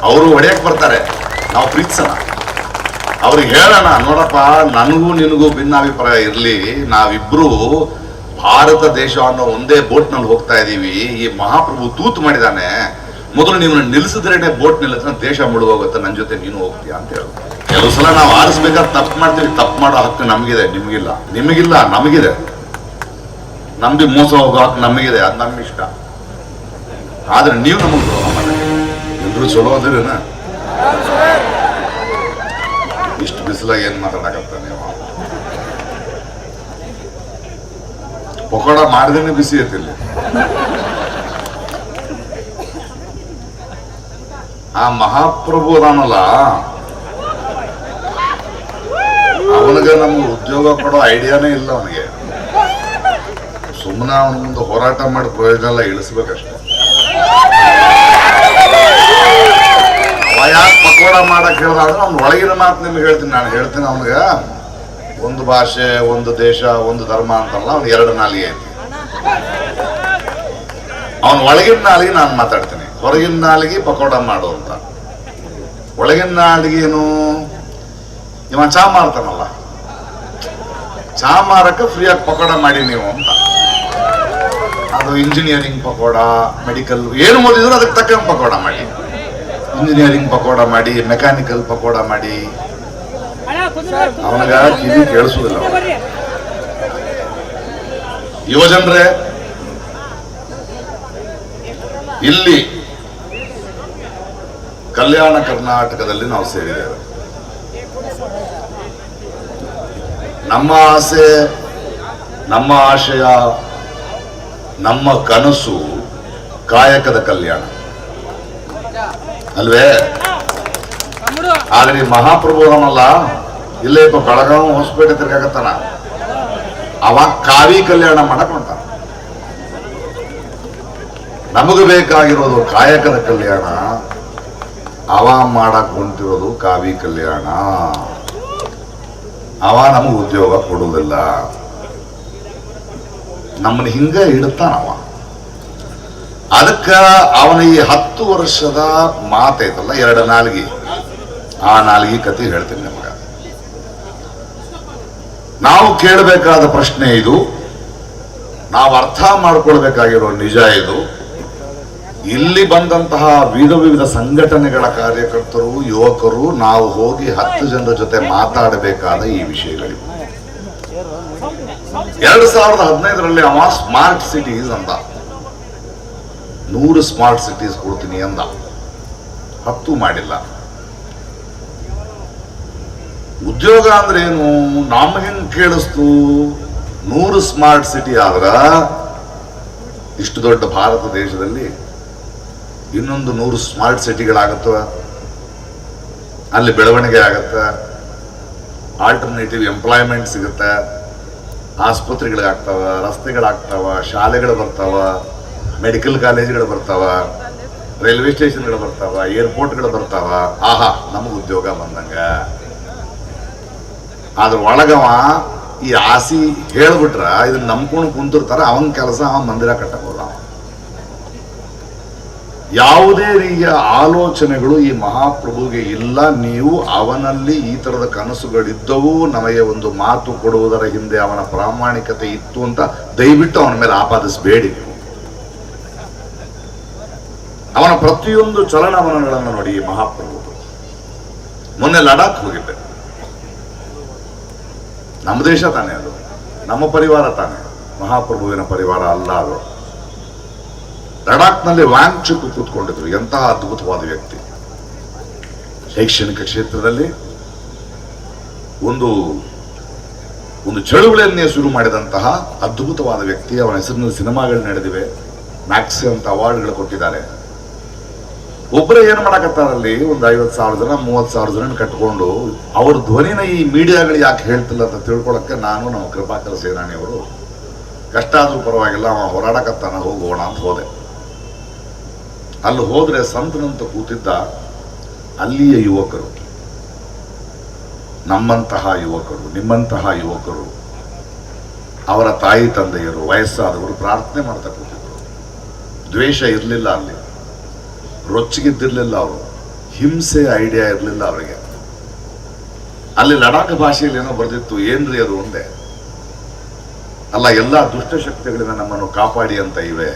ಅವರು ಹೊಡೆಯಕ್ಕೆ ಬರ್ತಾರೆ, ನಾವು ಪ್ರೀತಿಸೋಣ, ಅವ್ರಿಗೆ ಹೇಳೋಣ, ನೋಡಪ್ಪ ನನಗೂ ನಿನಗೂ ಭಿನ್ನಾಭಿಪ್ರಾಯ ಇರಲಿ, ನಾವಿಬ್ರು ಭಾರತ ದೇಶ ಅನ್ನೋ ಒಂದೇ ಬೋಟ್ನಲ್ಲಿ ಹೋಗ್ತಾ ಇದ್ದೀವಿ, ಈ ಮಹಾಪ್ರಭು ತೂತು ಮಾಡಿದಾನೆ, ಮೊದಲು ನೀವು ನಿಲ್ಲಿಸಿದ್ರೇನೆ ಬೋಟ್ ನಿಲ್ಲಿದ್ರೆ ದೇಶ ಮುಳುಗೋಗುತ್ತೆ, ನನ್ನ ಜೊತೆ ನೀನು ಹೋಗ್ತೀಯಾ ಅಂತ ಹೇಳೋದು. ಕೆಲವು ಸಲ ನಾವು ಆರಿಸ್ಬೇಕಾದ್ರೆ ತಪ್ಪು ಮಾಡ್ತೀವಿ, ತಪ್ಪು ಮಾಡೋ ಹಕ್ಕು ನಮಗಿದೆ, ನಿಮಗಿಲ್ಲ ನಮಗಿದೆ. ನಮ್ಗೆ ಮೋಸ ಹೋಗೋ ಹಕ್ಕು ನಮಗಿದೆ, ಅದು ನಮ್ಮ ಇಷ್ಟ. ಆದ್ರೆ ನೀವು ನಮಗೆ ದ್ರೋಹ ಮಾಡಿ ಎಲ್ರು ಚಲೋ ಅದಿರೇನ? ಇಷ್ಟು ಬಿಸಿಲಾಗ ಏನ್ ಮಾತಾಡಕತ್ತ ನೀವು? ಪಕೋಡ ಮಾಡಿದೇನೆ ಬಿಸಿ ಐತಿಲ್ಲಿ. ಆ ಮಹಾಪ್ರಭು ಅದಾನಲ್ಲ, ಅವನಿಗೆ ನಮ್ಗೆ ಉದ್ಯೋಗ ಕೊಡೋ ಐಡಿಯಾನೇ ಇಲ್ಲ. ಅವನಿಗೆ ಸುಮ್ಮನೆ ಅವನ ಮುಂದೆ ಹೋರಾಟ ಮಾಡಿ ಪ್ರಯೋಜನ ಎಲ್ಲ ಇಳಿಸ್ಬೇಕಷ್ಟೆ. ಯಾಕೆ ಪಕೋಡ ಮಾಡಕ್ ಹೇಳ್ದಾದ್ರೆ ಅವ್ನ ಒಳಗಿನ ಮಾತು ನಿಮ್ಗೆ ಹೇಳ್ತೀನಿ. ನಾನು ಹೇಳ್ತೀನಿ ಅವನಿಗೆ, ಒಂದು ಭಾಷೆ, ಒಂದು ದೇಶ, ಒಂದು ಧರ್ಮ ಅಂತಲ್ಲ, ಅವ್ನು ಎರಡು ನಾಲಿಗೆ ಐತಿ. ಅವನ ಒಳಗಿನ ನಾಲಿಗೆ ನಾನು ಮಾತಾಡ್ತೀನಿ, ಹೊರಗಿನ ನಾಲಿಗೆ ಪಕೋಡ ಮಾಡು ಅಂತ. ಒಳಗಿನ ನಾಲಿಗೇನು, ಇವ ಚಾ ಮಾರ್ತಾನಲ್ಲ, ಚಾ ಮಾರಕ್ಕೆ ಫ್ರೀಯಾಗಿ ಪಕೋಡ ಮಾಡಿ ನೀವು ಅಂತ. ಅದು ಇಂಜಿನಿಯರಿಂಗ್ ಪಕೋಡ, ಮೆಡಿಕಲ್, ಏನು ಓದಿದ್ರು ಅದಕ್ಕೆ ತಕ್ಕಂಗೆ ಪಕೋಡ ಮಾಡಿ. ಇಂಜಿನಿಯರಿಂಗ್ ಪಕೋಡ ಮಾಡಿ, ಮೆಕ್ಯಾನಿಕಲ್ ಪಕೋಡ ಮಾಡಿ, ಅವನಿಗ ಕಿವಿ ಕೇಳಿಸುವುದಿಲ್ಲ. ಯುವಜನರೇ, ಇಲ್ಲಿ ಕಲ್ಯಾಣ ಕರ್ನಾಟಕದಲ್ಲಿ ನಾವು ಸೇರಿದ್ದೇವೆ. ನಮ್ಮ ಆಸೆ, ನಮ್ಮ ಆಶಯ, ನಮ್ಮ ಕನಸು ಕಾಯಕದ ಕಲ್ಯಾಣ ಅಲ್ವೇ? ಆದ್ರೆ ಈ ಮಹಾಪ್ರಭು ಅವನಲ್ಲ, ಇಲ್ಲೇ ಇಪ್ಪ ಬೆಳಗಾವಿ ಹೊಸಪೇಟೆ ತಿರ್ಗಾಕತ್ತಾನ, ಅವ ಕಾವಿ ಕಲ್ಯಾಣ ಮಾಡಕ್ ಹೊಂಟಾನ. ನಮಗೂ ಬೇಕಾಗಿರೋದು ಕಾಯಕದ ಕಲ್ಯಾಣ, ಅವ ಮಾಡಕ್ ಹೊಂಟಿರೋದು ಕಾವಿ ಕಲ್ಯಾಣ. ಅವ ನಮಗೆ ಉದ್ಯೋಗ ಕೊಡುವುದಿಲ್ಲ, ನಮ್ಮನ್ನ ಹಿಂಗ ಇಡ್ತಾನವ. ಅದಕ್ಕ ಅವನ ಈ 10 ವರ್ಷದ ಮಾತೈತಲ್ಲ, ಎರಡು ನಾಲ್ಗಿ, ಆ ನಾಲ್ಗಿ ಕತೆ ಹೇಳ್ತೀನಿ ನಿಮಗ. ನಾವು ಕೇಳಬೇಕಾದ ಪ್ರಶ್ನೆ ಇದು, ನಾವು ಅರ್ಥ ಮಾಡ್ಕೊಳ್ಬೇಕಾಗಿರೋ ನಿಜ ಇದು. ಇಲ್ಲಿ ಬಂದಂತಹ ವಿವಿಧ ಸಂಘಟನೆಗಳ ಕಾರ್ಯಕರ್ತರು, ಯುವಕರು, ನಾವು ಹೋಗಿ 10 ಜನರ ಜೊತೆ ಮಾತಾಡಬೇಕಾದ ಈ ವಿಷಯಗಳಿವೆ. 2015ರಲ್ಲಿ ಅವ ಸ್ಮಾರ್ಟ್ ಸಿಟೀಸ್ ಅಂತ 100 ಸ್ಮಾರ್ಟ್ ಸಿಟೀಸ್ ಕೊಡ್ತೀನಿ ಅಂದ, 10 ಮಾಡಿಲ್ಲ. ಉದ್ಯೋಗ ಅಂದ್ರೆ ಏನು ನಮಗೇನು ಕೇಳಿಸ್ತು? 100 ಸ್ಮಾರ್ಟ್ ಸಿಟಿ ಆದ್ರ ಇಷ್ಟು ದೊಡ್ಡ ಭಾರತ ದೇಶದಲ್ಲಿ ಇನ್ನೊಂದು 100 ಸ್ಮಾರ್ಟ್ ಸಿಟಿಗಳಾಗತ್ತವ, ಅಲ್ಲಿ ಬೆಳವಣಿಗೆ ಆಗತ್ತ, ಆಲ್ಟರ್ನೇಟಿವ್ ಎಂಪ್ಲಾಯ್ಮೆಂಟ್ ಸಿಗುತ್ತೆ, ಆಸ್ಪತ್ರೆಗಳಾಗ್ತಾವ, ರಸ್ತೆಗಳಾಗ್ತಾವ, ಶಾಲೆಗಳು ಬರ್ತಾವ, ಮೆಡಿಕಲ್ ಕಾಲೇಜ್ಗಳು ಬರ್ತಾವ, ರೈಲ್ವೆ ಸ್ಟೇಷನ್ಗಳು ಬರ್ತಾವ, ಏರ್ಪೋರ್ಟ್ಗಳು ಬರ್ತಾವ. ಆಹಾ, ನಮಗೆ ಉದ್ಯೋಗ ಬಂದಂಗ. ಅದ್ರ ಒಳಗವ ಈ ಆಸಿ ಹೇಳ್ಬಿಟ್ರ ಇದನ್ನ ನಂಬ್ಕೊಂಡು ಕುಂತಿರ್ತಾರ, ಅವನ್ ಕೆಲಸ ಅವನ್ ಮಂದಿರ ಕಟ್ಟಕ್ ಹೋದ. ಯಾವುದೇ ರೀತಿಯ ಆಲೋಚನೆಗಳು ಈ ಮಹಾಪ್ರಭುಗೆ ಇಲ್ಲ. ನೀವು ಅವನಲ್ಲಿ ಈ ತರದ ಕನಸುಗಳಿದ್ದವು, ನಮಗೆ ಒಂದು ಮಾತು ಕೊಡುವುದರ ಹಿಂದೆ ಅವನ ಪ್ರಾಮಾಣಿಕತೆ ಇತ್ತು ಅಂತ ದಯವಿಟ್ಟು ಅವನ ಮೇಲೆ ಆಪಾದಿಸಬೇಡಿ. ನೀವು ಅವನ ಪ್ರತಿಯೊಂದು ಚಲನವಲನಗಳನ್ನು ನೋಡಿ. ಈ ಮಹಾಪ್ರಭು ಮೊನ್ನೆ ಲಡಾಖ್ ಹೋಗಿದ್ದೆ. ನಮ್ಮ ದೇಶ ತಾನೇ ಅದು, ನಮ್ಮ ಪರಿವಾರ ತಾನೇ, ಮಹಾಪ್ರಭುವಿನ ಪರಿವಾರ ಅಲ್ಲ ಅದು. ಲಡಾಖ್ನಲ್ಲಿ ವಾಂಗ್ಚುಕ್ ಕೂತ್ಕೊಂಡಿದ್ರು. ಎಂತಹ ಅದ್ಭುತವಾದ ವ್ಯಕ್ತಿ. ಶೈಕ್ಷಣಿಕ ಕ್ಷೇತ್ರದಲ್ಲಿ ಒಂದು ಚಳುವಳಿಯನ್ನೇ ಶುರು ಮಾಡಿದಂತಹ ಅದ್ಭುತವಾದ ವ್ಯಕ್ತಿ. ಅವನ ಹೆಸರಿನಲ್ಲಿ ಸಿನಿಮಾಗಳು ನಡೆದಿವೆ, ಮ್ಯಾಕ್ಸಿ ಅಂತ ಅವಾರ್ಡ್ಗಳು ಕೊಟ್ಟಿದ್ದಾರೆ. ಒಬ್ಬರೇ ಏನ್ ಮಾಡಕತ್ತಾರಲ್ಲಿ, ಒಂದು 50,000 ಜನ 30,000 ಜನ ಕಟ್ಕೊಂಡು ಅವ್ರ ಧ್ವನಿನ ಈ ಮೀಡಿಯಾಗಳು ಯಾಕೆ ಹೇಳ್ತಿಲ್ಲ ಅಂತ ತಿಳ್ಕೊಳಕ್ಕೆ ನಾನು ನಮ್ಮ ಕೃಪಾಕರ ಸೇನಾನಿಯವರು ಕಷ್ಟ ಆದ್ರೂ ಪರವಾಗಿಲ್ಲ, ಅವ ಹೋರಾಡಕತ್ತಾನ, ಹೋಗೋಣ ಅಂತ ಹೋದೆ. ಅಲ್ಲಿ ಹೋದ್ರೆ ಸಂತನಂತ ಕೂತಿದ್ದ ಅಲ್ಲಿಯ ಯುವಕರು, ನಮ್ಮಂತಹ ಯುವಕರು, ನಿಮ್ಮಂತಹ ಯುವಕರು, ಅವರ ತಾಯಿ ತಂದೆಯರು, ವಯಸ್ಸಾದವರು ಪ್ರಾರ್ಥನೆ ಮಾಡ್ತಾ ಕೂತಿದ್ರು. ದ್ವೇಷ ಇರಲಿಲ್ಲ, ಅಲ್ಲಿ ರೊಚ್ಚಿಗಿದ್ದಿರ್ಲಿಲ್ಲ. ಅವರು ಹಿಂಸೆ ಐಡಿಯಾ ಇರಲಿಲ್ಲ ಅವರಿಗೆ. ಅಲ್ಲಿ ಲಡಾಖ್ ಭಾಷೆಯಲ್ಲಿ ಏನೋ ಬರೆದಿತ್ತು, ಏನ್ರಿ ಅದು ಒಂದೇ ಅಲ್ಲ, ಎಲ್ಲ ದುಷ್ಟಶಕ್ತಿಗಳಿಂದ ನಮ್ಮನ್ನು ಕಾಪಾಡಿ ಅಂತ ಇವೆ.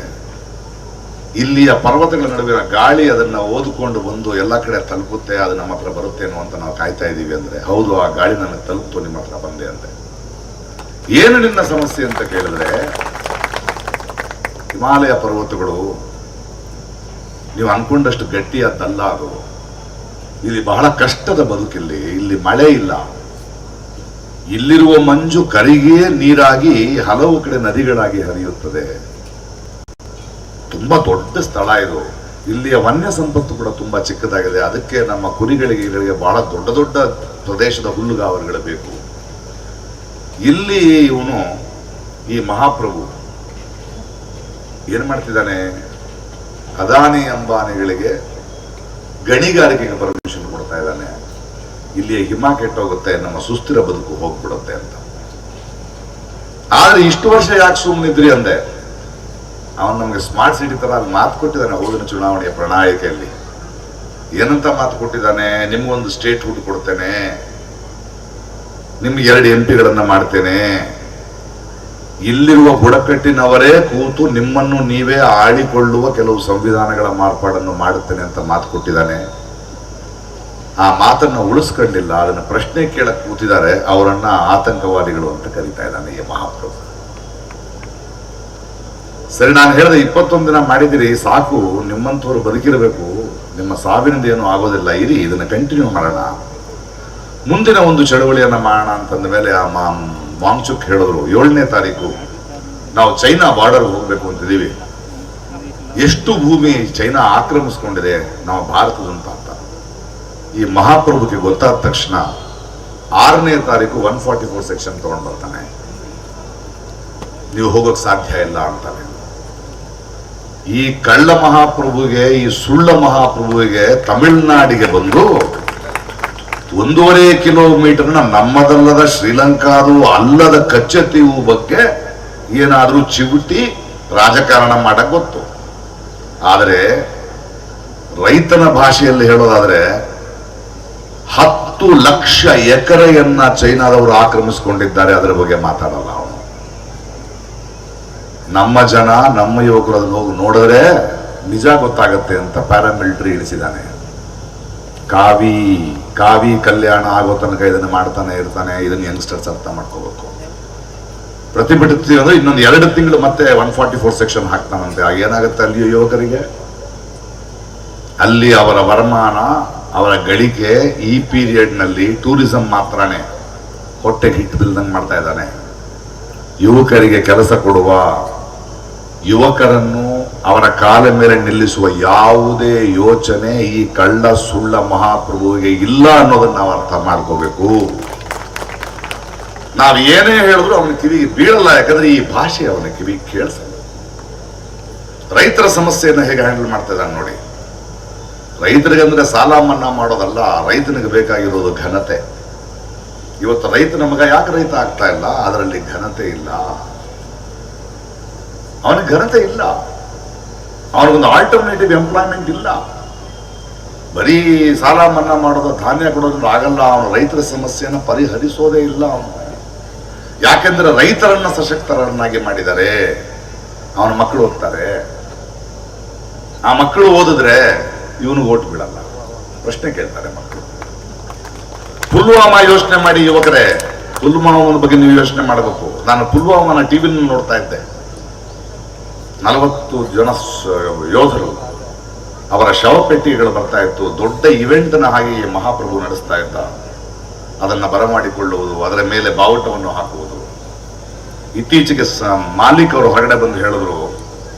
ಇಲ್ಲಿಯ ಪರ್ವತಗಳ ನಡುವಿನ ಗಾಳಿ ಅದನ್ನ ಓದಿಕೊಂಡು ಬಂದು ಎಲ್ಲ ಕಡೆ ತಲುಪುತ್ತೆ, ಅದು ನಮ್ಮ ಹತ್ರ ಬರುತ್ತೇನೋ ಅಂತ ನಾವು ಕಾಯ್ತಾ ಇದ್ದೀವಿ ಅಂದ್ರೆ, ಹೌದು ಆ ಗಾಳಿ ನನಗೆ ತಲುಪ್ತು, ನಿಮ್ಮ ಹತ್ರ ಬಂದೆ ಅಂದೆ. ಏನು ನಿನ್ನ ಸಮಸ್ಯೆ ಅಂತ ಕೇಳಿದ್ರೆ, ಹಿಮಾಲಯ ಪರ್ವತಗಳು ನೀವು ಅನ್ಕೊಂಡಷ್ಟು ಗಟ್ಟಿಯಾದ್ದಲ್ಲ ಅದು. ಇಲ್ಲಿ ಬಹಳ ಕಷ್ಟದ ಬದುಕಿಲ್ಲಿ. ಇಲ್ಲಿ ಮಳೆ ಇಲ್ಲ. ಇಲ್ಲಿರುವ ಮಂಜು ಕರಿಗೇ ನೀರಾಗಿ ಹಲವು ಕಡೆ ನದಿಗಳಾಗಿ ಹರಿಯುತ್ತದೆ. ತುಂಬಾ ದೊಡ್ಡ ಸ್ಥಳ ಇದು. ಇಲ್ಲಿಯ ವನ್ಯ ಸಂಪತ್ತು ಕೂಡ ತುಂಬಾ ಚಿಕ್ಕದಾಗಿದೆ. ಅದಕ್ಕೆ ನಮ್ಮ ಕುರಿಗಳಿಗೆ ಬಹಳ ದೊಡ್ಡ ದೊಡ್ಡ ಪ್ರದೇಶದ ಹುಲ್ಲುಗಾವಲುಗಳು ಬೇಕು. ಇಲ್ಲಿ ಇವನು ಈ ಮಹಾಪ್ರಭು ಏನ್ ಮಾಡ್ತಿದ್ದಾನೆ, ಅದಾನಿ ಅಂಬಾನಿಗಳಿಗೆ ಗಣಿಗಾರಿಕೆಗೆ ಪರ್ಮಿಷನ್ ಕೊಡ್ತಾ ಇದ್ದಾನೆ. ಇಲ್ಲಿಯ ಹಿಮ ಕೆಟ್ಟೋಗುತ್ತೆ, ನಮ್ಮ ಸುಸ್ಥಿರ ಬದುಕು ಹೋಗ್ಬಿಡುತ್ತೆ ಅಂತ. ಆದ್ರೆ ಇಷ್ಟು ವರ್ಷ ಯಾಕೆ ಸುಮ್ಮನಿದ್ರಿ ಅಂದೆ. ಅವನು ನಮ್ಗೆ ಸ್ಮಾರ್ಟ್ ಸಿಟಿ ತರ ಮಾತು ಕೊಟ್ಟಿದ್ದಾನೆ ಹೋಗಿನ ಚುನಾವಣೆಯ ಪ್ರಣಾಳಿಕೆಯಲ್ಲಿ. ಏನಂತ ಮಾತು ಕೊಟ್ಟಿದ್ದಾನೆ, ನಿಮ್ಗೊಂದು ಸ್ಟೇಟ್ ಹುಟ್ಟು ಕೊಡ್ತೇನೆ, ನಿಮ್ಗೆ 2 MP ಮಾಡ್ತೇನೆ, ಇಲ್ಲಿರುವ ಬುಡಕಟ್ಟಿನವರೇ ಕೂತು ನಿಮ್ಮನ್ನು ನೀವೇ ಆಳಿಕೊಳ್ಳುವ ಕೆಲವು ಸಂವಿಧಾನಗಳ ಮಾರ್ಪಾಡನ್ನು ಮಾಡುತ್ತೇನೆ ಅಂತ ಮಾತು ಕೊಟ್ಟಿದ್ದಾನೆ. ಆ ಮಾತನ್ನ ಉಳಿಸ್ಕೊಂಡಿಲ್ಲ. ಅದನ್ನ ಪ್ರಶ್ನೆ ಕೇಳಕ್ ಕೂತಿದ್ದಾರೆ, ಅವರನ್ನ ಆತಂಕವಾದಿಗಳು ಅಂತ ಕರೀತಾ ಇದ್ದಾನೆ ಈ ಮಹಾಪ್ರಭು. ಸರಿ, ನಾನು ಹೇಳಿದೆ 21 ದಿನ ಮಾಡಿದಿರಿ, ಸಾಕು, ನಿಮ್ಮಂಥವ್ರು ಬದುಕಿರಬೇಕು, ನಿಮ್ಮ ಸಾವಿನಿಂದ ಏನು ಆಗೋದಿಲ್ಲ, ಇರಿ, ಇದನ್ನ ಕಂಟಿನ್ಯೂ ಮಾಡೋಣ, ಮುಂದಿನ ಒಂದು ಚಳವಳಿಯನ್ನ ಮಾಡೋಣ ಅಂತಂದ ಮೇಲೆ ಆ ವಾಂಗ್ಚುಕ್ ಹೇಳಿದ್ರು 7ನೇ ತಾರೀಕು ನಾವು ಚೈನಾ ಬಾರ್ಡರ್ ಹೋಗ್ಬೇಕು ಅಂತಿದ್ದೀವಿ. ಎಷ್ಟು ಭೂಮಿ ಚೈನಾ ಆಕ್ರಮಿಸ್ಕೊಂಡಿದೆ ನಾವು ಭಾರತದಂತ ಅಂತ ಈ ಮಹಾಪ್ರಭುಗೆ ಗೊತ್ತಾದ ತಕ್ಷಣ 6ನೇ ತಾರೀಕು 144 ಸೆಕ್ಷನ್ ತಗೊಂಡು ಬರ್ತಾನೆ. ನೀವು ಹೋಗೋಕ್ ಸಾಧ್ಯ ಇಲ್ಲ ಅಂತಾನೆ. ಈ ಕಳ್ಳ ಮಹಾಪ್ರಭುಗೆ, ಈ ಸುಳ್ಳ ಮಹಾಪ್ರಭುವಿಗೆ ತಮಿಳುನಾಡಿಗೆ ಬಂದು 1.5 ಕಿಲೋಮೀಟರ್ನ ನಮ್ಮದಲ್ಲದ ಶ್ರೀಲಂಕಾದು ಅಲ್ಲದ ಕಚ್ಚೆತೀವು ಬಗ್ಗೆ ಏನಾದ್ರೂ ಚಿವುಟಿ ರಾಜಕಾರಣ ಮಾಡಕ್ ಗೊತ್ತು. ಆದರೆ ರೈತನ ಭಾಷೆಯಲ್ಲಿ ಹೇಳೋದಾದ್ರೆ 10 ಲಕ್ಷ ಎಕರೆಯನ್ನ ಚೈನಾದವರು ಆಕ್ರಮಿಸಿಕೊಂಡಿದ್ದಾರೆ. ಅದರ ಬಗ್ಗೆ ಮಾತಾಡಲ್ಲ ಅವನು. ನಮ್ಮ ಜನ, ನಮ್ಮ ಯುವಕರು ಅದನ್ನು ಹೋಗಿ ನೋಡಿದ್ರೆ ನಿಜ ಗೊತ್ತಾಗತ್ತೆ ಅಂತ ಪ್ಯಾರಾಮಿಲಿಟರಿ ಇಳಿಸಿದ್ದಾನೆ. ಕಾವಿ ಕಲ್ಯಾಣ ಆಗೋ ತನಕ ಇದನ್ನು ಮಾಡ್ತಾನೆ ಇರ್ತಾನೆ. ಇದನ್ನು ಯಂಗ್ಸ್ಟರ್ಸ್ ಅರ್ಥ ಮಾಡ್ಕೋಬೇಕು. ಪ್ರತಿಭಟಿಸ್ತೀವಿ ಅಂದ್ರೆ ಇನ್ನೊಂದು 2 ತಿಂಗಳು ಮತ್ತೆ 144 ಸೆಕ್ಷನ್ ಹಾಕ್ತಾನಂತೆ. ಏನಾಗುತ್ತೆ ಅಲ್ಲಿಯ ಯುವಕರಿಗೆ? ಅಲ್ಲಿ ಅವರ ವರಮಾನ, ಅವರ ಗಳಿಕೆ ಈ ಪೀರಿಯಡ್ ನಲ್ಲಿ ಟೂರಿಸಂ ಮಾತ್ರನೇ ಹೊಟ್ಟೆಗೆ ಹಿಟ್ಟು ಬಿಲ್ದಂಗೆ ಮಾಡ್ತಾ ಇದ್ದಾನೆ. ಯುವಕರಿಗೆ ಕೆಲಸ ಕೊಡುವ, ಯುವಕರನ್ನು ಅವರ ಕಾಲ ಮೇಲೆ ನಿಲ್ಲಿಸುವ ಯಾವುದೇ ಯೋಚನೆ ಈ ಕಳ್ಳ ಸುಳ್ಳ ಮಹಾಪ್ರಭುವಿಗೆ ಇಲ್ಲ ಅನ್ನೋದನ್ನ ನಾವು ಅರ್ಥ ಮಾಡ್ಕೋಬೇಕು. ನಾವು ಏನೇ ಹೇಳಿದ್ರು ಅವನ ಕಿವಿಗೆ ಬೀಳಲ್ಲ, ಯಾಕಂದ್ರೆ ಈ ಭಾಷೆ ಅವನ ಕಿವಿಗೆ ಕೇಳಿಸಲ್ಲ. ರೈತರ ಸಮಸ್ಯೆಯನ್ನು ಹೇಗೆ ಹ್ಯಾಂಡಲ್ ಮಾಡ್ತಾ ಇದ್ದಾನೆ ನೋಡಿ. ರೈತರಿಗೆ ಅಂದ್ರೆ ಸಾಲ ಮನ್ನಾ ಮಾಡೋದಲ್ಲ, ರೈತನಿಗೆ ಬೇಕಾಗಿರೋದು ಘನತೆ. ಇವತ್ತು ರೈತನ ಮಗ ಯಾಕೆ ರೈತ ಆಗ್ತಾ ಇಲ್ಲ? ಅದರಲ್ಲಿ ಘನತೆ ಇಲ್ಲ. ಅವನಿಗೆ ಘನತೆ ಇಲ್ಲ. ಅವನಿಗೊಂದು ಆಲ್ಟರ್ನೇಟಿವ್ ಎಂಪ್ಲಾಯ್ಮೆಂಟ್ ಇಲ್ಲ. ಬರೀ ಸಾಲ ಮನ್ನಾ ಮಾಡೋದು, ಧಾನ್ಯ ಕೊಡೋದ್ರಿಂದ ಆಗಲ್ಲ. ಅವನು ರೈತರ ಸಮಸ್ಯೆಯನ್ನು ಪರಿಹರಿಸೋದೇ ಇಲ್ಲ ಅವನು. ಯಾಕೆಂದ್ರೆ ರೈತರನ್ನ ಸಶಕ್ತರನ್ನಾಗಿ ಮಾಡಿದ್ದಾರೆ. ಅವನ ಮಕ್ಕಳು ಓದ್ತಾರೆ. ಆ ಮಕ್ಕಳು ಓದಿದ್ರೆ ಇವನು ಓಟ್ ಬೀಳಲ್ಲ. ಪ್ರಶ್ನೆ ಕೇಳ್ತಾರೆ ಮಕ್ಕಳು. ಪುಲ್ವಾಮಾ ಯೋಚನೆ ಮಾಡಿ ಯುವಕರೇ, ಪುಲ್ವಾಮಾನ ಬಗ್ಗೆ ನೀವು ಯೋಚನೆ ಮಾಡಬೇಕು. ನಾನು ಪುಲ್ವಾಮಾನ ಟಿವಿ ನೋಡ್ತಾ ಇದ್ದೆ. 40 ಜನ ಯೋಧರು, ಅವರ ಶವಪೆಟ್ಟಿಗೆಗಳು ಬರ್ತಾ ಇತ್ತು. ದೊಡ್ಡ ಇವೆಂಟ್ನ ಹಾಗೆ ಈ ಮಹಾಪ್ರಭು ನಡೆಸ್ತಾ ಇದ್ದ. ಅದನ್ನ ಬರಮಾಡಿಕೊಳ್ಳುವುದು, ಅದರ ಮೇಲೆ ಬಾವುಟವನ್ನು ಹಾಕುವುದು. ಇತ್ತೀಚೆಗೆ ಮಾಲೀಕರು ಹೊರಗಡೆ ಬಂದು ಹೇಳಿದ್ರು,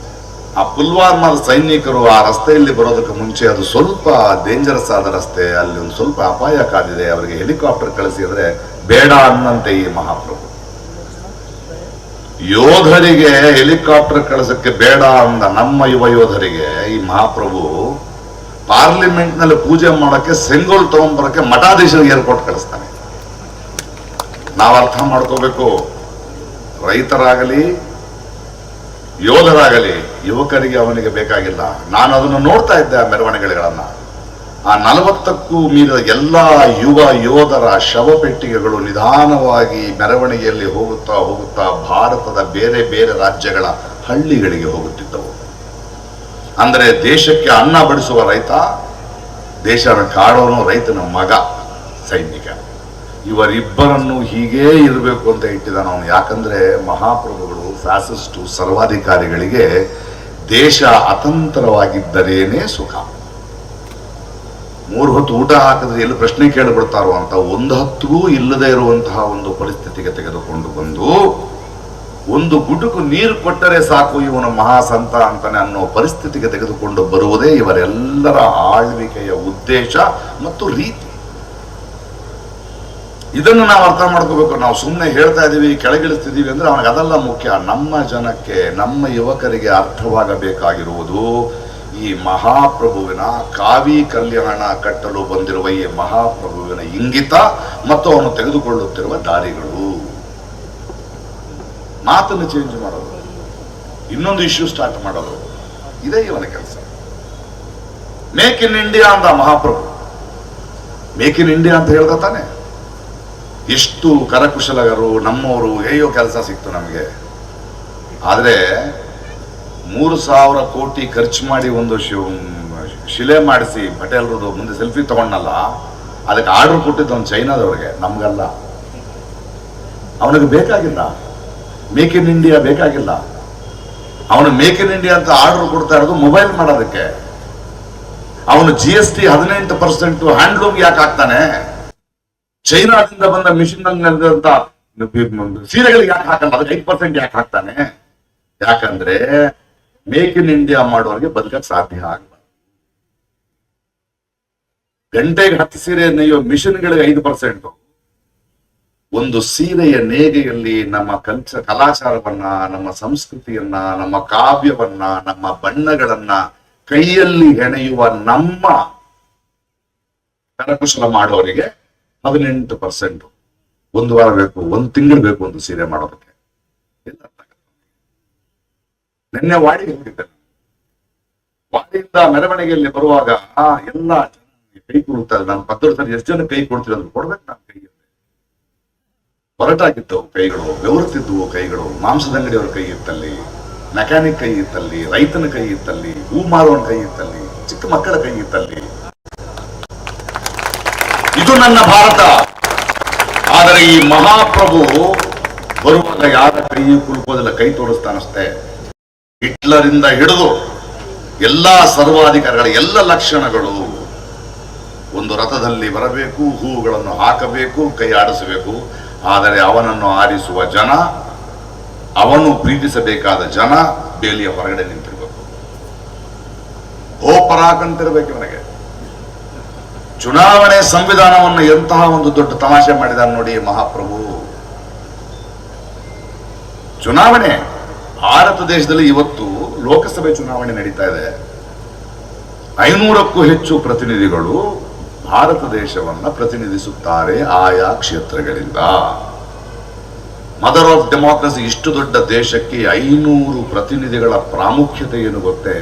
ಆ ಪುಲ್ವಾಮಾದ ಸೈನಿಕರು ಆ ರಸ್ತೆಯಲ್ಲಿ ಬರೋದಕ್ಕೆ ಮುಂಚೆ ಅದು ಸ್ವಲ್ಪ ಡೇಂಜರಸ್ ಆದ ರಸ್ತೆ, ಅಲ್ಲಿ ಒಂದು ಸ್ವಲ್ಪ ಅಪಾಯ ಕಾದಿದೆ, ಅವರಿಗೆ ಹೆಲಿಕಾಪ್ಟರ್ ಕಳಿಸಿ ಅಂದ್ರೆ ಬೇಡ ಅನ್ನಂತೆ ಈ ಮಹಾಪ್ರಭು. ಯೋಧರಿಗೆ ಹೆಲಿಕಾಪ್ಟರ್ ಕಳಿಸಕ್ಕೆ ಬೇಡ ಅಂದ ನಮ್ಮ ಯುವ ಯೋಧರಿಗೆ ಈ ಮಹಾಪ್ರಭು ಪಾರ್ಲಿಮೆಂಟ್ ನಲ್ಲಿ ಪೂಜೆ ಮಾಡಕ್ಕೆ ಸೆಂಗೋಲ್ ತಗೊಂಡ್ಬರಕ್ಕೆ ಮಠಾಧೀಶರಿಗೆ ಏರ್ಪೋರ್ಟ್ ಕಳಿಸ್ತಾನೆ. ನಾವು ಅರ್ಥ ಮಾಡ್ಕೋಬೇಕು. ರೈತರಾಗಲಿ ಯೋಧರಾಗಲಿ ಯುವಕರಿಗೆ ಅವನಿಗೆ ಬೇಕಾಗಿಲ್ಲ. ನಾನು ಅದನ್ನು ನೋಡ್ತಾ ಇದ್ದೆ, ಆ ಮೆರವಣಿಗೆಗಳನ್ನ. ಆ 40ಕ್ಕೂ ಮೀರಿದ ಎಲ್ಲ ಯುವ ಯೋಧರ ಶವಪೆಟ್ಟಿಗೆಗಳು ನಿಧಾನವಾಗಿ ಮೆರವಣಿಗೆಯಲ್ಲಿ ಹೋಗುತ್ತಾ ಹೋಗುತ್ತಾ ಭಾರತದ ಬೇರೆ ಬೇರೆ ರಾಜ್ಯಗಳ ಹಳ್ಳಿಗಳಿಗೆ ಹೋಗುತ್ತಿದ್ದವು. ಅಂದರೆ ದೇಶಕ್ಕೆ ಅನ್ನ ಬಡಿಸುವ ರೈತ, ದೇಶನ ಕಾಡೋನು ರೈತನ ಮಗ ಸೈನಿಕ, ಇವರಿಬ್ಬರನ್ನು ಹೀಗೇ ಇರಬೇಕು ಅಂತ ಇಟ್ಟಿದ್ದಾನ ಅವನು. ಯಾಕಂದ್ರೆ ಮಹಾಪ್ರಭುಗಳು ಫ್ಯಾಸಿಸ್ಟು ಸರ್ವಾಧಿಕಾರಿಗಳಿಗೆ ದೇಶ ಅತಂತ್ರವಾಗಿದ್ದರೇನೇ ಸುಖ. 3 ಹೊತ್ತು ಊಟ ಹಾಕಿದ್ರೆ ಎಲ್ಲಿ ಪ್ರಶ್ನೆ ಕೇಳಿಬಿಡ್ತಾರೋ ಅಂತ 1 ಹೊತ್ತಿಗೂ ಇಲ್ಲದೆ ಇರುವಂತಹ ಒಂದು ಪರಿಸ್ಥಿತಿಗೆ ತೆಗೆದುಕೊಂಡು ಬಂದು, ಒಂದು ಗುಟುಕು ನೀರು ಕೊಟ್ಟರೆ ಸಾಕು ಇವನ ಮಹಾಸಂತ ಅಂತಾನೆ ಅನ್ನೋ ಪರಿಸ್ಥಿತಿಗೆ ತೆಗೆದುಕೊಂಡು ಬರುವುದೇ ಇವರೆಲ್ಲರ ಆಳ್ವಿಕೆಯ ಉದ್ದೇಶ ಮತ್ತು ರೀತಿ. ಇದನ್ನು ನಾವು ಅರ್ಥ ಮಾಡ್ಕೋಬೇಕು. ನಾವು ಸುಮ್ಮನೆ ಹೇಳ್ತಾ ಇದೀವಿ, ಕೆಳಗಿಳಿಸ್ತಿದೀವಿ ಅಂದ್ರೆ ಅವನಿಗೆ ಅದೆಲ್ಲ ಮುಖ್ಯ. ನಮ್ಮ ಜನಕ್ಕೆ, ನಮ್ಮ ಯುವಕರಿಗೆ ಅರ್ಥವಾಗಬೇಕಾಗಿರುವುದು ಈ ಮಹಾಪ್ರಭುವಿನ ಕಾವಿ ಕಲ್ಯಾಣ ಕಟ್ಟಲು ಬಂದಿರುವ ಈ ಮಹಾಪ್ರಭುವಿನ ಇಂಗಿತ ಮತ್ತು ಅವನು ತೆಗೆದುಕೊಳ್ಳುತ್ತಿರುವ ದಾರಿಗಳು. ಮಾತನ್ನು ಚೇಂಜ್ ಮಾಡೋದು, ಇನ್ನೊಂದು ಇಶ್ಯೂ ಸ್ಟಾರ್ಟ್ ಮಾಡೋದು, ಇದೇ ಇವನ ಕೆಲಸ. ಮೇಕ್ ಇನ್ ಇಂಡಿಯಾ ಅಂತ ಮಹಾಪ್ರಭು, ಮೇಕ್ ಇನ್ ಇಂಡಿಯಾ ಅಂತ ಹೇಳ್ದ ತಾನೆ. ಎಷ್ಟು ಕರಕುಶಲಗರು ನಮ್ಮವರು ಹೇಯೋ ಕೆಲಸ ಸಿಕ್ತು ನಮಗೆ. ಆದರೆ 3,000 ಕೋಟಿ ಖರ್ಚು ಮಾಡಿ ಒಂದು ಶಿಲೆ ಮಾಡಿಸಿ ಪಟೇಲ್ರದು ಮುಂದೆ ಸೆಲ್ಫಿ ತಗೊಂಡಲ್ಲ, ಅದಕ್ಕೆ ಆರ್ಡರ್ ಕೊಟ್ಟಿದ್ದು ಒಂದು ಚೈನಾದವ್ರಿಗೆ, ನಮ್ಗಲ್ಲ. ಅವನಿಗೆ ಬೇಕಾಗಿಲ್ಲ ಮೇಕ್ ಇನ್ ಇಂಡಿಯಾ, ಬೇಕಾಗಿಲ್ಲ. ಅವನು ಮೇಕ್ ಇನ್ ಇಂಡಿಯಾ ಅಂತ ಆರ್ಡರ್ ಕೊಡ್ತಾ ಇರೋದು ಮೊಬೈಲ್ ಮಾಡೋದಕ್ಕೆ. ಅವನು GST 18% ಹ್ಯಾಂಡ್ಲೂಮ್ ಯಾಕೆ ಹಾಕ್ತಾನೆ? ಚೈನಾದಿಂದ ಬಂದ ಮಿಷಿನ್ ನಲ್ಲಿ ನಡೆದಂತ ಸೀರೆಗಳಿಗೆ ಯಾಕೆ ಹಾಕಲ್ಲ? ಅದಕ್ಕೆ 5% ಯಾಕೆ ಹಾಕ್ತಾನೆ? ಯಾಕಂದ್ರೆ ಮೇಕ್ ಇನ್ ಇಂಡಿಯಾ ಮಾಡೋರಿಗೆ ಬದುಕಕ್ಕೆ ಸಾಧ್ಯ ಆಗಲ್ಲ. ಗಂಟೆಗೆ 10 ಸೀರೆ ನೇಯೋ ಮಿಷನ್ಗಳಿಗೆ 5%. ಒಂದು ಸೀರೆಯ ನೇಗೆಯಲ್ಲಿ ನಮ್ಮ ಕಲಾಚಾರವನ್ನ, ನಮ್ಮ ಸಂಸ್ಕೃತಿಯನ್ನ, ನಮ್ಮ ಕಾವ್ಯವನ್ನ, ನಮ್ಮ ಬಣ್ಣಗಳನ್ನ ಕೈಯಲ್ಲಿ ಹೆಣೆಯುವ ನಮ್ಮ ಕರಕುಶಲ ಮಾಡೋರಿಗೆ 18%. 1 ವಾರ ಬೇಕು, 1 ತಿಂಗಳು ಬೇಕು ಒಂದು ಸೀರೆ ಮಾಡೋದಕ್ಕೆ. ನಿನ್ನೆ ವಾಡಿಗೆ ಹೋಗಿದ್ದೆ. ವಾಡಿಯಿಂದ ಮೆರವಣಿಗೆಯಲ್ಲಿ ಬರುವಾಗ ಎಲ್ಲ ಕೈ ಕೊಡುತ್ತಾರೆ. ನಾನು ಪತ್ರದಲ್ಲಿ ಎಷ್ಟು ಜನ ಕೈ ಕೊಡ್ತೀವಿ ಅಂದ್ರೆ ಕೊಡ್ಬೇಕು. ನಾನು ಕೈ ಹೊರಟಾಗಿದ್ದವು ಕೈಗಳು, ಬೆವರುತ್ತಿದ್ದವು ಕೈಗಳು. ಮಾಂಸದಂಗಡಿಯವ್ರ ಕೈ ಇತ್ತಲ್ಲಿ, ಮೆಕ್ಯಾನಿಕ್ ಕೈ ಇತ್ತಲ್ಲಿ, ರೈತನ ಕೈ ಇತ್ತಲ್ಲಿ, ಹೂ ಮಾರುವನ ಕೈ ಇತ್ತಲ್ಲಿ, ಚಿಕ್ಕ ಮಕ್ಕಳ ಕೈ ಇತ್ತಲ್ಲಿ. ಇದು ನನ್ನ ಭಾರತ. ಆದರೆ ಈ ಮಹಾಪ್ರಭು ಬರುವಾಗ ಯಾರ ಕೈಯೂ ಕುಲುಕೋದಿಲ್ಲ, ಕೈ ತೋರಿಸ್ತಾನಷ್ಟೇ. ಹಿಟ್ಲರಿಂದ ಹಿಡಿದು ಎಲ್ಲಾ ಸರ್ವಾಧಿಕಾರಿಗಳ ಎಲ್ಲ ಲಕ್ಷಣಗಳು. ಒಂದು ರಥದಲ್ಲಿ ಬರಬೇಕು, ಹೂವುಗಳನ್ನು ಹಾಕಬೇಕು, ಕೈ ಆಡಿಸಬೇಕು. ಆದರೆ ಅವನನ್ನು ಆರಿಸುವ ಜನ, ಅವನು ಪ್ರೀತಿಸಬೇಕಾದ ಜನ ಬೇಲಿಯ ಹೊರಗಡೆ ನಿಂತಿರ್ಬೇಕು. ಓಪರಾಕಂತಿರ್ಬೇಕು ಇವನಿಗೆ. ಚುನಾವಣೆ ಸಂವಿಧಾನವನ್ನು ಎಂತಹ ಒಂದು ದೊಡ್ಡ ತಮಾಷೆ ಮಾಡಿದಾನೆ ನೋಡಿ ಮಹಾಪ್ರಭು. ಚುನಾವಣೆ ಭಾರತ ದೇಶದಲ್ಲಿ ಇವತ್ತು ಲೋಕಸಭೆ ಚುನಾವಣೆ ನಡೀತಾ ಇದೆ. 500ಕ್ಕೂ ಹೆಚ್ಚು ಪ್ರತಿನಿಧಿಗಳು ಭಾರತ ದೇಶವನ್ನ ಪ್ರತಿನಿಧಿಸುತ್ತಾರೆ ಆಯಾ ಕ್ಷೇತ್ರಗಳಿಂದ. Mother of democracy. ಇಷ್ಟು ದೊಡ್ಡ ದೇಶಕ್ಕೆ 500 ಪ್ರತಿನಿಧಿಗಳ ಪ್ರಾಮುಖ್ಯತೆ ಏನು ಗೊತ್ತೇ?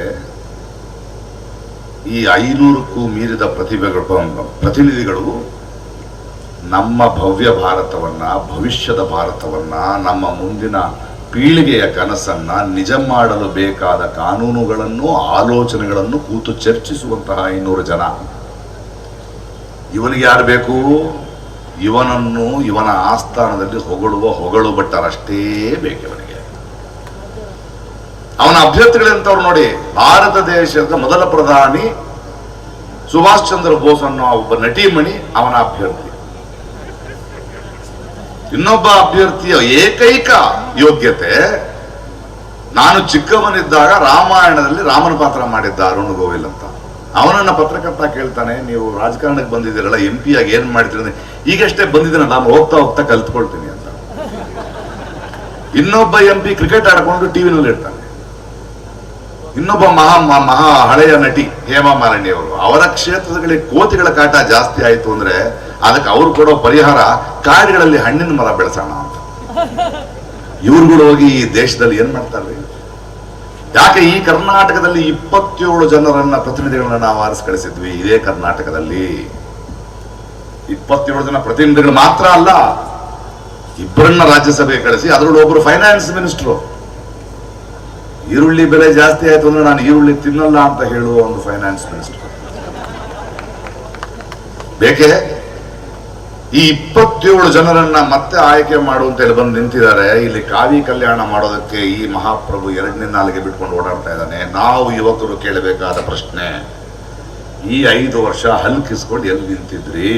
ಈ 500ಕ್ಕೂ ಮೀರಿದ ಪ್ರತಿನಿಧಿಗಳು ನಮ್ಮ ಭವ್ಯ ಭಾರತವನ್ನ, ಭವಿಷ್ಯದ ಭಾರತವನ್ನ, ನಮ್ಮ ಮುಂದಿನ ಪೀಳಿಗೆಯ ಕನಸನ್ನ ನಿಜ ಮಾಡಲು ಬೇಕಾದ ಕಾನೂನುಗಳನ್ನು, ಆಲೋಚನೆಗಳನ್ನು ಕೂತು ಚರ್ಚಿಸುವಂತಹ 500 ಜನ. ಇವನಿಗೆ ಯಾರು ಬೇಕು? ಇವನನ್ನು ಇವನ ಆಸ್ಥಾನದಲ್ಲಿ ಹೊಗಳು ಭಟ್ಟರಷ್ಟೇ ಬೇಕು ಇವನಿಗೆ. ಅವನ ಅಭ್ಯರ್ಥಿಗಳಂತವ್ರು ನೋಡಿ. ಭಾರತ ದೇಶದ ಮೊದಲ ಪ್ರಧಾನಿ ಸುಭಾಷ್ ಚಂದ್ರ ಬೋಸ್ ಅನ್ನೋ ಒಬ್ಬ ನಟಿಮಣಿ ಅವನ ಅಭ್ಯರ್ಥಿ. ಇನ್ನೊಬ್ಬ ಅಭ್ಯರ್ಥಿಯ ಏಕೈಕ ಯೋಗ್ಯತೆ, ನಾನು ಚಿಕ್ಕವನಿದ್ದಾಗ ರಾಮಾಯಣದಲ್ಲಿ ರಾಮನ ಪಾತ್ರ ಮಾಡಿದ್ದ ಅರುಣ್ ಗೋವಿಲ್ ಅಂತ. ಅವನನ್ನ ಪತ್ರಕರ್ತ ಕೇಳ್ತಾನೆ, ನೀವು ರಾಜಕಾರಣಕ್ಕೆ ಬಂದಿದ್ದೀರಲ್ಲ, MP ಆಗಿ ಏನ್ ಮಾಡ್ತೀರ? ಈಗಷ್ಟೇ ಬಂದಿದ್ದೀನ, ನಾನು ಹೋಗ್ತಾ ಹೋಗ್ತಾ ಕಲ್ತ್ಕೊಳ್ತೀನಿ ಅಂತ. ಇನ್ನೊಬ್ಬ MP ಕ್ರಿಕೆಟ್ ಆಡ್ಕೊಂಡು ಟಿವಿನಲ್ಲಿ ಇರ್ತಾನೆ. ಇನ್ನೊಬ್ಬ ಮಹಾ ಹಳೆಯ ನಟಿ ಹೇಮಾ ಮಾಲಿನಿ ಅವರು, ಅವರ ಕ್ಷೇತ್ರಗಳಿಗೆ ಕೋತಿಗಳ ಕಾಟ ಜಾಸ್ತಿ ಆಯ್ತು ಅಂದ್ರೆ ಅದಕ್ಕೆ ಅವ್ರು ಕೊಡೋ ಪರಿಹಾರ ಕಾಡುಗಳಲ್ಲಿ ಹಣ್ಣಿನ ಮರ ಬೆಳೆಸೋಣ ಅಂತ. ಇವ್ರುಗಳು ಹೋಗಿ ಈ ದೇಶದಲ್ಲಿ ಏನ್ ಮಾಡ್ತಾರೆ? ಯಾಕೆ ಈ ಕರ್ನಾಟಕದಲ್ಲಿ 27 ಜನರನ್ನ ಪ್ರತಿನಿಧಿಗಳನ್ನ ನಾವು ಆರಿಸಿ ಕಳಿಸಿದ್ವಿ. ಇದೇ ಕರ್ನಾಟಕದಲ್ಲಿ 27 ಜನ ಪ್ರತಿನಿಧಿಗಳು ಮಾತ್ರ ಅಲ್ಲ, ಇಬ್ಬರನ್ನ ರಾಜ್ಯಸಭೆಗೆ ಕಳಿಸಿ, ಅದರಲ್ಲೂ ಒಬ್ಬರು ಫೈನಾನ್ಸ್ ಮಿನಿಸ್ಟ್ರು. ಈರುಳ್ಳಿ ಬೆಲೆ ಜಾಸ್ತಿ ಆಯ್ತು ಅಂದ್ರೆ ನಾನು ಈರುಳ್ಳಿ ತಿನ್ನಲ್ಲ ಅಂತ ಹೇಳುವ ಒಂದು ಫೈನಾನ್ಸ್ ಮಿನಿಸ್ಟರ್ ಬೇಕೆ? ಈ 27 ಜನರನ್ನ ಮತ್ತೆ ಆಯ್ಕೆ ಮಾಡುವಂತ ಹೇಳಿ ಬಂದು ನಿಂತಿದ್ದಾರೆ. ಇಲ್ಲಿ ಕಾವಿ ಕಲ್ಯಾಣ ಮಾಡೋದಕ್ಕೆ ಈ ಮಹಾಪ್ರಭು 2ನೇ ನಾಲಿಗೆ ಬಿಟ್ಕೊಂಡು ಓಡಾಡ್ತಾ ಇದ್ದಾನೆ. ನಾವು ಯುವಕರು ಕೇಳಬೇಕಾದ ಪ್ರಶ್ನೆ, ಈ 5 ವರ್ಷ ಹಲ್ಕಿಸ್ಕೊಂಡು ಎಲ್ಲಿ ನಿಂತಿದ್ರಿ?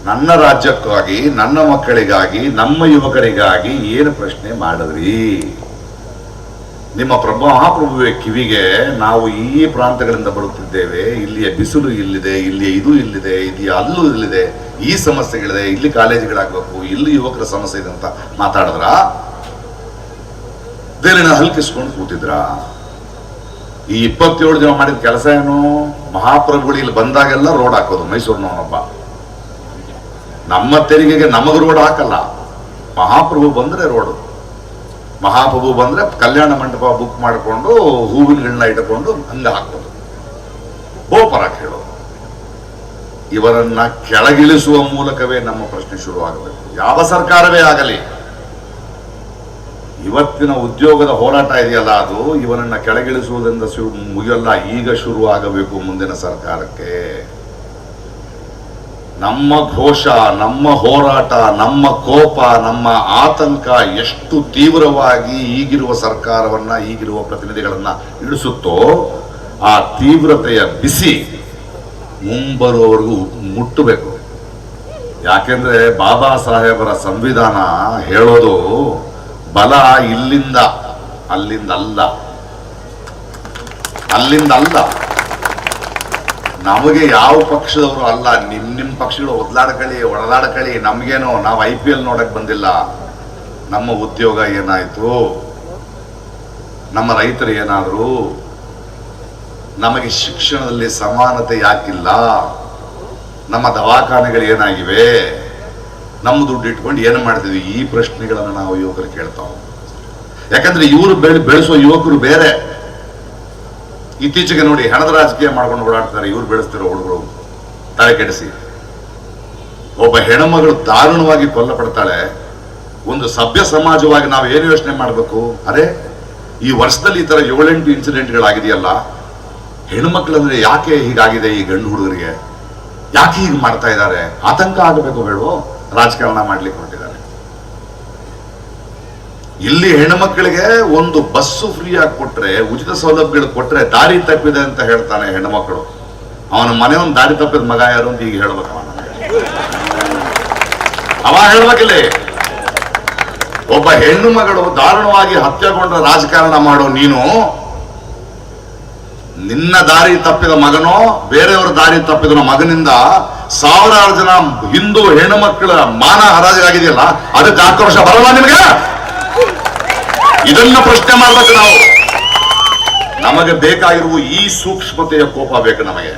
ನನ್ನ ರಾಜ್ಯಕ್ಕಾಗಿ, ನನ್ನ ಮಕ್ಕಳಿಗಾಗಿ, ನಮ್ಮ ಯುವಕರಿಗಾಗಿ ಏನು ಪ್ರಶ್ನೆ ಮಾಡಿದ್ರಿ? ನಿಮ್ಮ ಮಹಾಪ್ರಭುವೆ ಕಿವಿಗೆ ನಾವು ಈ ಪ್ರಾಂತಗಳಿಂದ ಬರುತ್ತಿದ್ದೇವೆ, ಇಲ್ಲಿಯ ಬಿಸಿಲು ಇಲ್ಲಿದೆ, ಇಲ್ಲಿಯ ಇದು ಇಲ್ಲಿದೆ, ಇಲ್ಲಿಯ ಅಲ್ಲೂ ಇಲ್ಲಿದೆ, ಈ ಸಮಸ್ಯೆಗಳಿದೆ, ಇಲ್ಲಿ ಕಾಲೇಜುಗಳಾಗಬೇಕು, ಇಲ್ಲಿ ಯುವಕರ ಸಮಸ್ಯೆ ಇದೆ ಅಂತ ಮಾತಾಡಿದ್ರ? ಬೇರೆನ ಹಲ್ಕಿಸ್ಕೊಂಡು ಕೂತಿದ್ರ? ಈ 27 ಜನ ಮಾಡಿದ ಕೆಲಸ ಏನು? ಮಹಾಪ್ರಭುಗಳು ಇಲ್ಲಿ ಬಂದಾಗೆಲ್ಲ ರೋಡ್ ಹಾಕೋದು. ಮೈಸೂರಿನವನೊಬ್ಬ ನಮ್ಮ ತೆರಿಗೆಗೆ ನಮಗ ರೋಡ್ ಹಾಕಲ್ಲ, ಮಹಾಪ್ರಭು ಬಂದ್ರೆ ರೋಡು. ಮಹಾಪ್ರಭು ಬಂದ್ರೆ ಕಲ್ಯಾಣ ಮಂಟಪ ಬುಕ್ ಮಾಡಿಕೊಂಡು ಹೂವಿನಗಳನ್ನ ಇಟ್ಟುಕೊಂಡು ಹಂಗ ಹಾಕೋದು, ಬೋಪರ ಕೇಳೋದು. ಇವರನ್ನ ಕೆಳಗಿಳಿಸುವ ಮೂಲಕವೇ ನಮ್ಮ ಪ್ರಶ್ನೆ ಶುರುವಾಗಬೇಕು. ಯಾವ ಸರ್ಕಾರವೇ ಆಗಲಿ, ಇವತ್ತಿನ ಉದ್ಯೋಗದ ಹೋರಾಟ ಇದೆಯಲ್ಲ, ಅದು ಇವನನ್ನ ಕೆಳಗಿಳಿಸುವುದರಿಂದ ಮುಗಿಯಲ್ಲ, ಈಗ ಶುರು ಆಗಬೇಕು ಮುಂದಿನ ಸರ್ಕಾರಕ್ಕೆ. ನಮ್ಮ ಘೋಷ, ನಮ್ಮ ಹೋರಾಟ, ನಮ್ಮ ಕೋಪ, ನಮ್ಮ ಆತಂಕ ಎಷ್ಟು ತೀವ್ರವಾಗಿ ಈಗಿರುವ ಸರ್ಕಾರವನ್ನ, ಈಗಿರುವ ಪ್ರತಿನಿಧಿಗಳನ್ನ ಇಳಿಸುತ್ತೋ, ಆ ತೀವ್ರತೆಯ ಬಿಸಿ ಮುಂಬರುವವರೆಗೂ ಮುಟ್ಟಬೇಕು. ಯಾಕೆಂದ್ರೆ ಬಾಬಾ ಸಾಹೇಬರ ಸಂವಿಧಾನ ಹೇಳೋದು ಬಲ ಇಲ್ಲಿಂದ ಅಲ್ಲಿಂದ ಅಲ್ಲ, ಅಲ್ಲಿಂದ ಅಲ್ಲ. ನಮಗೆ ಯಾವ ಪಕ್ಷದವರು ಅಲ್ಲ, ನಿಮ್ ಪಕ್ಷಗಳು ಒದ್ಲಾಡ್ಕಳಿ ಒಡದಾಡ್ಕಳಿ, ನಮ್ಗೇನೋ, ನಾವು IPL ನೋಡಕ್ ಬಂದಿಲ್ಲ. ನಮ್ಮ ಉದ್ಯೋಗ ಏನಾಯ್ತು, ನಮ್ಮ ರೈತರು ಏನಾದ್ರು, ನಮಗೆ ಶಿಕ್ಷಣದಲ್ಲಿ ಸಮಾನತೆ ಯಾಕಿಲ್ಲ, ನಮ್ಮ ದವಾಖಾನೆಗಳು ಏನಾಗಿವೆ, ನಮ್ಮ ದುಡ್ಡು ಇಟ್ಕೊಂಡು ಏನು ಮಾಡ್ತಿದ್ವಿ? ಈ ಪ್ರಶ್ನೆಗಳನ್ನು ನಾವು ಯುವಕರು ಕೇಳ್ತಾವ. ಯಾಕಂದ್ರೆ ಇವರು ಬೆಳೆಸೋ ಯುವಕರು ಬೇರೆ. ಇತ್ತೀಚೆಗೆ ನೋಡಿ, ಹಣದ ರಾಜಕೀಯ ಮಾಡ್ಕೊಂಡು ಓಡಾಡ್ತಾರೆ ಇವ್ರು ಬೆಳೆಸ್ತಿರೋ ಹುಡುಗರು, ತಲೆ ಕೆಡಿಸಿ. ಒಬ್ಬ ಹೆಣ್ಮಗಳು ದಾರುಣವಾಗಿ ಕೊಲ್ಲಪಡ್ತಾಳೆ. ಒಂದು ಸಭ್ಯ ಸಮಾಜವಾಗಿ ನಾವು ಏನು ಯೋಚನೆ ಮಾಡಬೇಕು? ಅರೆ, ಈ ವರ್ಷದಲ್ಲಿ ಈ ತರ 7-8 ಇನ್ಸಿಡೆಂಟ್ಗಳಾಗಿದೆಯಲ್ಲ, ಹೆಣ್ಮಕ್ಳಂದ್ರೆ ಯಾಕೆ ಹೀಗಾಗಿದೆ? ಈ ಗಂಡು ಹುಡುಗರಿಗೆ ಯಾಕೆ ಹೀಗೆ ಮಾಡ್ತಾ ಇದ್ದಾರೆ? ಆತಂಕ ಆಗಬೇಕು ಬೇಡವೋ? ರಾಜಕಾರಣ ಮಾಡ್ಲಿಕ್ಕೆ ಹೊರಟಿದ್ದಾರೆ. ಇಲ್ಲಿ ಹೆಣ್ಮಕ್ಳಿಗೆ ಒಂದು ಬಸ್ಸು ಫ್ರೀ ಆಗಿ ಕೊಟ್ರೆ, ಉಚಿತ ಸೌಲಭ್ಯಗಳು ಕೊಟ್ರೆ ದಾರಿ ತಪ್ಪಿದೆ ಅಂತ ಹೇಳ್ತಾನೆ ಹೆಣ್ಮಕ್ಳು. ಅವನ ಮನೆ ಒಂದು ದಾರಿ ತಪ್ಪಿದ ಮಗ ಯಾರು ಅಂತ ಈಗ ಹೇಳ್ಬೇಕು. ಅವ ಹೇಳ್ಬೇಕಿಲ್ಲ. ಒಬ್ಬ ಹೆಣ್ಣು ಮಗಳು ದಾರುಣವಾಗಿ ಹತ್ಯೆಗೊಂಡ ರಾಜಕಾರಣ ಮಾಡೋ ನೀನು, ನಿನ್ನ ದಾರಿ ತಪ್ಪಿದ ಮಗನೋ ಬೇರೆಯವರ ದಾರಿ ತಪ್ಪಿದ ಮಗನಿಂದ ಸಾವಿರಾರು ಜನ ಹಿಂದೂ ಹೆಣ್ಣು ಮಕ್ಕಳ ಮಾನ ಹರಾಜಾಗಿದೆಯಲ್ಲ, ಅದಕ್ಕೆ ಆಕ್ರೋಶ ಬರಲ್ಲ ನಿಮಗೆ? ಇದನ್ನ ಪ್ರಶ್ನೆ ಮಾಡ್ಬೇಕು ನಾವು. ನಮಗೆ ಬೇಕಾಗಿರುವ ಈ ಸೂಕ್ಷ್ಮತೆಯ ಕೋಪ ಬೇಕು ನಮಗೆ.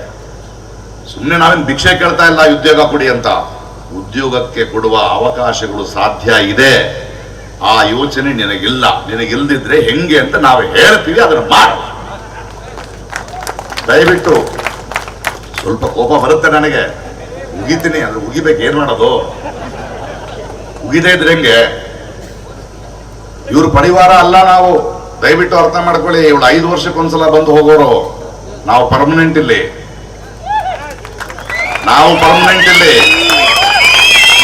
ಸುಮ್ಮನೆ ನಾವೇನು ಭಿಕ್ಷೆ ಕೇಳ್ತಾ ಇಲ್ಲ ಉದ್ಯೋಗ ಕೊಡಿ ಅಂತ. ಉದ್ಯೋಗಕ್ಕೆ ಕೊಡುವ ಅವಕಾಶಗಳು ಸಾಧ್ಯ ಇದೆ. ಆ ಯೋಚನೆ ನಿನಗಿಲ್ಲ. ನಿನಗಿಲ್ದಿದ್ರೆ ಹೆಂಗೆ ಅಂತ ನಾವು ಹೇಳ್ತೀವಿ, ಅದನ್ನ ಮಾಡ. ದಯವಿಟ್ಟು ಸ್ವಲ್ಪ ಕೋಪ ಬರುತ್ತೆ ನನಗೆ, ಉಗಿತೀನಿ. ಅಂದ್ರೆ ಉಗಿಬೇಕು, ಏನ್ ಮಾಡೋದು? ಉಗಿದೇ ಇದ್ರೆ ಹೆಂಗೆ? ಇವ್ರ ಪರಿವಾರ ಅಲ್ಲ ನಾವು. ದಯವಿಟ್ಟು ಅರ್ಥ ಮಾಡ್ಕೊಳ್ಳಿ. ಇವಳು 5 ವರ್ಷಕ್ಕೊಂದ್ಸಲ ಬಂದು ಹೋಗೋರು. ನಾವು ಪರ್ಮನೆಂಟ್ ಇಲ್ಲಿ.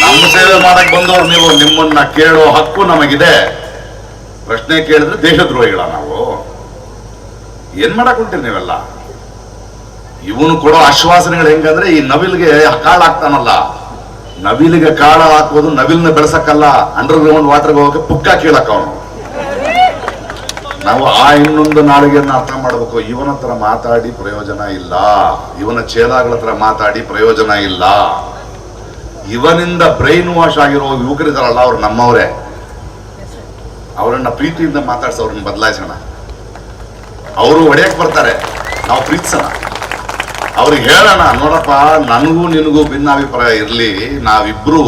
ನಮ್ಮ ಸೇವೆ ಮಾಡಕ್ ಬಂದವರು ನೀವು. ನಿಮ್ಮನ್ನ ಕೇಳೋ ಹಕ್ಕು ನಮಗಿದೆ. ಪ್ರಶ್ನೆ ಕೇಳಿದ್ರೆ ದೇಶದ್ರೋಹಿಗಳ ನಾವು? ಏನ್ ಮಾಡಕ್ ಹೊಂಟಿರಿ ನೀವೆಲ್ಲ? ಇವನು ಕೊಡೋ ಆಶ್ವಾಸನೆಗಳು ಹೆಂಗಂದ್ರೆ, ಈ ನವಿಲ್ಗೆ ಕಾಳು ಹಾಕ್ತಾನಲ್ಲ, ನವಿಲಿಗೆ ಕಾಳ ಹಾಕೋದು ನವಿಲ್ನ ಬೆಳೆಸಕ್ಕಲ್ಲ, ಅಂಡರ್ ಗ್ರೌಂಡ್ ವಾಟರ್ಗೆ ಹೋಗಕ್ಕೆ ಪುಕ್ಕ ಕೀಳಕ್ಕ ಅವನು. ನಾವು ಆ ಇನ್ನೊಂದು ನಾಳಿಗೆಯನ್ನ ಅರ್ಥ ಮಾಡಬೇಕು. ಇವನ ಹತ್ರ ಮಾತಾಡಿ ಪ್ರಯೋಜನ ಇಲ್ಲ, ಇವನ ಚೇಲಾಗಳ ಹತ್ರ ಮಾತಾಡಿ ಪ್ರಯೋಜನ ಇಲ್ಲ. ಇವನಿಂದ ಬ್ರೈನ್ ವಾಶ್ ಆಗಿರೋ ಯುವಕರಿದಾರಲ್ಲ, ಅವ್ರು ನಮ್ಮವರೇ. ಅವರನ್ನ ಪ್ರೀತಿಯಿಂದ ಮಾತಾಡ್ಸ, ಅವ್ರನ್ನ ಬದಲಾಯಿಸೋಣ. ಅವರು ಒಡೆಯಕ್ ಬರ್ತಾರೆ, ನಾವು ಪ್ರೀತಿಸೋಣ. ಅವ್ರಿಗೆ ಹೇಳೋಣ, ನೋಡಪ್ಪ, ನನಗೂ ನಿನಗೂ ಭಿನ್ನಾಭಿಪ್ರಾಯ ಇರಲಿ, ನಾವಿಬ್ರು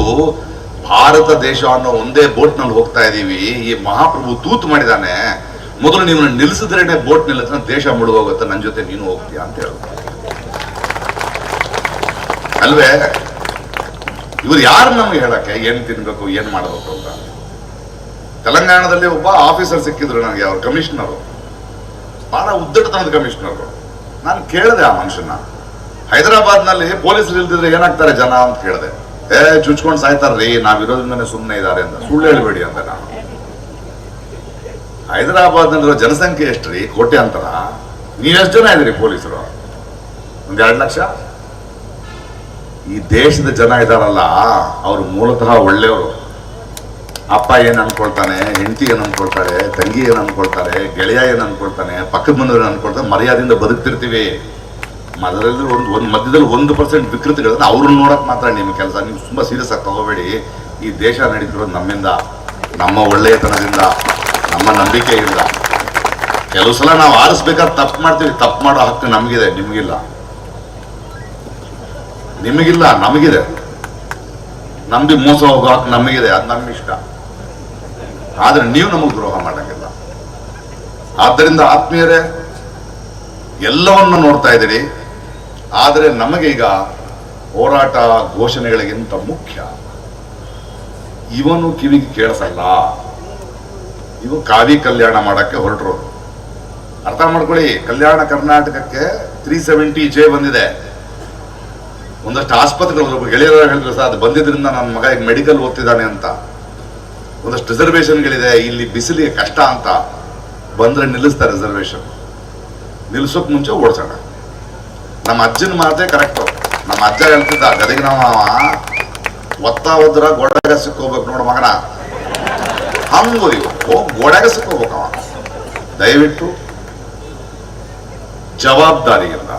ಭಾರತ ದೇಶ ಅನ್ನೋ ಒಂದೇ ಬೋಟ್ನಲ್ಲಿ ಹೋಗ್ತಾ ಇದೀವಿ. ಈ ಮಹಾಪ್ರಭು ತೂತು ಮಾಡಿದಾನೆ, ಮೊದಲು ನೀವು ನಿಲ್ಲಿಸಿದ್ರೇನೆ ಬೋಟ್ ನಿಲ್ಲಿದ್ರೆ ದೇಶ ಮುಳುಗೋಗುತ್ತೆ, ನನ್ನ ಜೊತೆ ನೀನು ಹೋಗ್ತೀಯಾ ಅಂತ ಹೇಳ್ತಾರೆ ಅಲ್ವೇ? ಇವ್ರು ಯಾರು ನಮ್ಗೆ ಹೇಳಕ್ಕೆ ಏನ್ ತಿನ್ಬೇಕು ಏನ್ ಮಾಡಬೇಕು ಅಂತ? ತೆಲಂಗಾಣದಲ್ಲಿ ಒಬ್ಬ ಆಫೀಸರ್ ಸಿಕ್ಕಿದ್ರು ನನಗೆ, ಅವ್ರ ಕಮಿಷನರು, ಬಹಳ ಉದ್ದಟತನದ ಕಮಿಷನರು. ನಾನು ಕೇಳಿದೆ ಆ ಮನುಷ್ಯನ, ಹೈದರಾಬಾದ್ನಲ್ಲಿ ಪೊಲೀಸರು ಇಲ್ದಿದ್ರೆ ಏನಾಗ್ತಾರೆ ಜನ ಅಂತ ಕೇಳಿದೆ. ಚುಚ್ಕೊಂಡು ಸಾಯ್ತಾರ್ರಿ, ನಾವಿರೋದ್ರಿಂದನೇ ಸುಮ್ಮನೆ ಇದ್ದಾರೆ ಅಂತ. ಸುಳ್ಳು ಹೇಳ್ಬೇಡಿ ಅಂತ ನಾನು. ಹೈದರಾಬಾದ್ನಲ್ಲಿರೋ ಜನಸಂಖ್ಯೆ ಎಷ್ಟ್ರಿ? ಕೋಟ್ಯಾಂತರ. ನೀವೆಷ್ಟು ಜನ ಇದ್ದೀರಿ ಪೊಲೀಸರು? 1-2 ಲಕ್ಷ. ಈ ದೇಶದ ಜನ ಇದಾರಲ್ಲ, ಅವ್ರು ಮೂಲತಃ ಒಳ್ಳೆಯವರು. ಅಪ್ಪ ಏನ್ ಅನ್ಕೊಳ್ತಾನೆ, ಹೆಂಡತಿ ಏನ್ ಅನ್ಕೊಳ್ತಾರೆ, ತಂಗಿ ಏನ್ ಅನ್ಕೊಳ್ತಾರೆ, ಗೆಳೆಯ ಏನ್ ಅನ್ಕೊಳ್ತಾನೆ, ಪಕ್ಕದ ಮನೆಯವ್ರು ಅನ್ಕೊಳ್ತಾರೆ, ಮರ್ಯಾದೆಯಿಂದ ಬದುಕ್ತಿರ್ತೀವಿ. ಅದರಲ್ಲಿ ಒಂದು ಮಧ್ಯದಲ್ಲಿ 1% ವಿಕೃತಿಗಳನ್ನ ಅವ್ರನ್ನ ನೋಡಕ್ ಮಾತ್ರ ನಿಮ್ಮ ಕೆಲಸ. ನೀವು ತುಂಬಾ ಸೀರಿಯಸ್ ಆಗಿ ತಗೋಬೇಡಿ. ಈ ದೇಶ ನಡೀತಿರೋದು ನಮ್ಮಿಂದ, ನಮ್ಮ ಒಳ್ಳೆಯತನದಿಂದ, ನಮ್ಮ ನಂಬಿಕೆಯಿಂದ. ಕೆಲವು ಸಲ ನಾವು ಆರಿಸ್ಬೇಕಾದ್ರೆ ತಪ್ಪು ಮಾಡ್ತೀವಿ. ತಪ್ಪು ಮಾಡೋ ಹಕ್ಕು ನಮಗಿದೆ, ನಿಮಗಿಲ್ಲ. ನಿಮಗಿಲ್ಲ, ನಮಗಿದೆ. ನಂಬಿ ಮೋಸ ಹೋಗೋ ಹಕ್ಕು ನಮಗಿದೆ, ಅದು ನಮ್ಮ ಇಷ್ಟ. ಆದ್ರೆ ನೀವು ನಮಗೆ ದ್ರೋಹ ಮಾಡಂಗಿಲ್ಲ. ಆದ್ದರಿಂದ ಆತ್ಮೀಯರೇ, ಎಲ್ಲವನ್ನು ನೋಡ್ತಾ ಇದ್ದೀರಿ. ಆದರೆ ನಮಗೆ ಈಗ ಹೋರಾಟ ಘೋಷಣೆಗಳಿಗಿಂತ ಮುಖ್ಯ, ಇವನು ಕಿವಿಗೆ ಕೇಳಿಸಲ್ಲ. ಇವು ಕಾವಿ ಕಲ್ಯಾಣ ಮಾಡಕ್ಕೆ ಹೊರಟರು. ಅರ್ಥ ಮಾಡ್ಕೊಳ್ಳಿ, ಕಲ್ಯಾಣ ಕರ್ನಾಟಕಕ್ಕೆ 370J ಬಂದಿದೆ. ಒಂದಷ್ಟು ಆಸ್ಪತ್ರೆಗಳು ಗೆಳೆಯರ ಹೇಳಿದ್ರು ಸರ್, ಅದು ಬಂದಿದ್ರಿಂದ ನನ್ನ ಮಗ ಈಗ ಮೆಡಿಕಲ್ ಓದ್ತಿದ್ದಾನೆ ಅಂತ. ಒಂದಷ್ಟು ರಿಸರ್ವೇಶನ್ಗಳಿದೆ, ಇಲ್ಲಿ ಬಿಸಿಲಿಗೆ ಕಷ್ಟ ಅಂತ. ಬಂದ್ರೆ ನಿಲ್ಲಿಸ್ತಾರೆ ರಿಸರ್ವೇಶನ್. ನಿಲ್ಸೋಕ್ ಮುಂಚೆ ಓಡಿಸೋಣ. ನಮ್ಮ ಅಜ್ಜನ ಮಾತೇ ಕರೆಕ್ಟು. ನಮ್ಮ ಅಜ್ಜ ಹೇಳ್ತಿದ್ದ, ಗದಗಿನ ಒತ್ತ ಹೋದ್ರ ಗೋಡೆಗ ಸಿಕ್ಕೋಗ್ಬೇಕು ನೋಡು ಮಗನ, ಹಂಗು ಇವು ಹೋಗಿ ಗೋಡೆಗ ಸಿಕ್ಕೋಗ್ಬೇಕವ. ದಯವಿಟ್ಟು ಜವಾಬ್ದಾರಿಯಿಂದ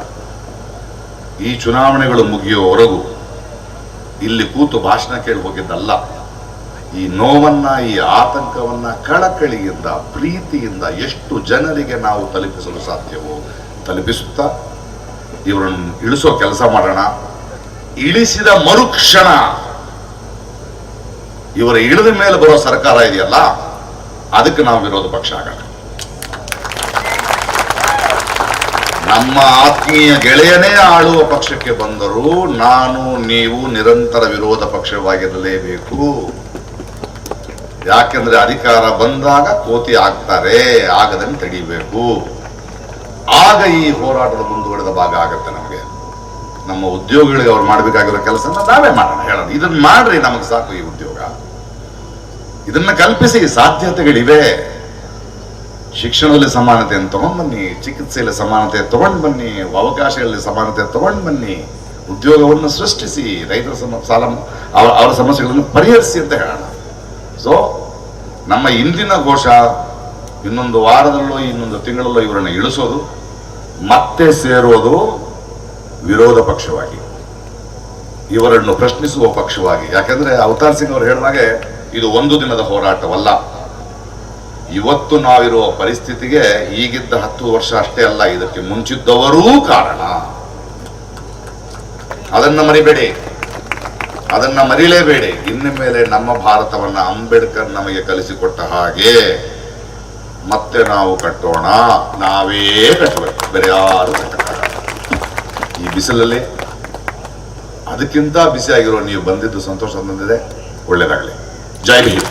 ಈ ಚುನಾವಣೆಗಳು ಮುಗಿಯೋವರೆಗೂ ಇಲ್ಲಿ ಕೂತು ಭಾಷಣ ಕೇಳಿ ಹೋಗಿದ್ದಲ್ಲ. ಈ ನೋವನ್ನ, ಈ ಆತಂಕವನ್ನ ಕಳಕಳಿಯಿಂದ, ಪ್ರೀತಿಯಿಂದ ಎಷ್ಟು ಜನರಿಗೆ ನಾವು ತಲುಪಿಸಲು ಸಾಧ್ಯವೋ ತಲುಪಿಸುತ್ತಾ ಇವರನ್ನು ಇಳಿಸೋ ಕೆಲಸ ಮಾಡೋಣ. ಇಳಿಸಿದ ಮರುಕ್ಷಣ ಇವರ ಇಳಿದ ಮೇಲೆ ಬರೋ ಸರ್ಕಾರ ಇದೆಯಲ್ಲ, ಅದಕ್ಕೆ ನಾವು ವಿರೋಧ ಪಕ್ಷ ಆಗೋಣ. ನಮ್ಮ ಆತ್ಮೀಯ ಗೆಳೆಯನೇ ಆಳುವ ಪಕ್ಷಕ್ಕೆ ಬಂದರೂ ನಾನು ನೀವು ನಿರಂತರ ವಿರೋಧ ಪಕ್ಷವಾಗಿರಲೇಬೇಕು. ಯಾಕೆಂದ್ರೆ ಅಧಿಕಾರ ಬಂದಾಗ ಕೋತಿ ಆಗ್ತಾರೆ, ಆಗದನ್ನು ತಡಿಬೇಕು. ಆಗ ಈ ಹೋರಾಟದ ಮುಂದುವರೆದ ಭಾಗ ಆಗತ್ತೆ. ನಮಗೆ ನಮ್ಮ ಉದ್ಯೋಗಿಗಳಿಗೆ ಅವ್ರು ಮಾಡ್ಬೇಕಾಗಿರೋ ಕೆಲಸ ನಾವೇ ಮಾಡೋಣ, ಹೇಳೋಣ, ಇದನ್ನ ಮಾಡ್ರಿ, ನಮಗೆ ಸಾಕು ಈ ಉದ್ಯೋಗ, ಇದನ್ನ ಕಲ್ಪಿಸಿ. ಸಾಧ್ಯತೆಗಳಿವೆ. ಶಿಕ್ಷಣದಲ್ಲಿ ಸಮಾನತೆಯನ್ನು ತಗೊಂಡ್ ಬನ್ನಿ, ಚಿಕಿತ್ಸೆಯಲ್ಲಿ ಸಮಾನತೆ ತಗೊಂಡ್ ಬನ್ನಿ, ಅವಕಾಶಗಳಲ್ಲಿ ಸಮಾನತೆ ತಗೊಂಡ್ ಬನ್ನಿ, ಉದ್ಯೋಗವನ್ನು ಸೃಷ್ಟಿಸಿ, ರೈತರ ಸಾಲ ಅವರ ಸಮಸ್ಯೆಗಳನ್ನು ಪರಿಹರಿಸಿ ಅಂತ ಹೇಳೋಣ. ಸೊ ನಮ್ಮ ಇಂದಿನ ಘೋಷ, ಇನ್ನೊಂದು ವಾರದಲ್ಲೋ ಇನ್ನೊಂದು ತಿಂಗಳಲ್ಲೋ ಇವರನ್ನು ಇಳಿಸೋದು, ಮತ್ತೆ ಸೇರೋದು ವಿರೋಧ ಪಕ್ಷವಾಗಿ, ಇವರನ್ನು ಪ್ರಶ್ನಿಸುವ ಪಕ್ಷವಾಗಿ. ಯಾಕೆಂದ್ರೆ ಅವತಾರ್ ಸಿಂಗ್ ಅವರು ಹೇಳಿದಾಗೆ ಇದು ಒಂದು ದಿನದ ಹೋರಾಟವಲ್ಲ. ಇವತ್ತು ನಾವಿರುವ ಪರಿಸ್ಥಿತಿಗೆ ಈಗಿದ್ದ 10 ವರ್ಷ ಅಷ್ಟೇ ಅಲ್ಲ, ಇದಕ್ಕೆ ಮುಂಚಿದ್ದವರೂ ಕಾರಣ. ಅದನ್ನ ಮರಿಬೇಡಿ, ಅದನ್ನ ಮರಿಲೇಬೇಡಿ. ಇನ್ನು ಮೇಲೆ ನಮ್ಮ ಭಾರತವನ್ನ ಅಂಬೇಡ್ಕರ್ ನಮಗೆ ಕಲಿಸಿಕೊಟ್ಟ ಹಾಗೆ ಮತ್ತೆ ನಾವು ಕಟ್ಟೋಣ. ನಾವೇ ಕಟ್ಟಬೇಕು, ಬೇರೆ ಯಾರು ಕಟ್ಟಕ್ಕಾಗಲ್ಲ. ಈ ಬಿಸಿಲಲ್ಲಿ ಅದಕ್ಕಿಂತ ಬಿಸಿಯಾಗಿರೋ ನೀವು ಬಂದಿದ್ದು ಸಂತೋಷ ತಂದಿದೆ. ಒಳ್ಳೇದಾಗಲಿ. ಜೈ ಹಿಂದ್.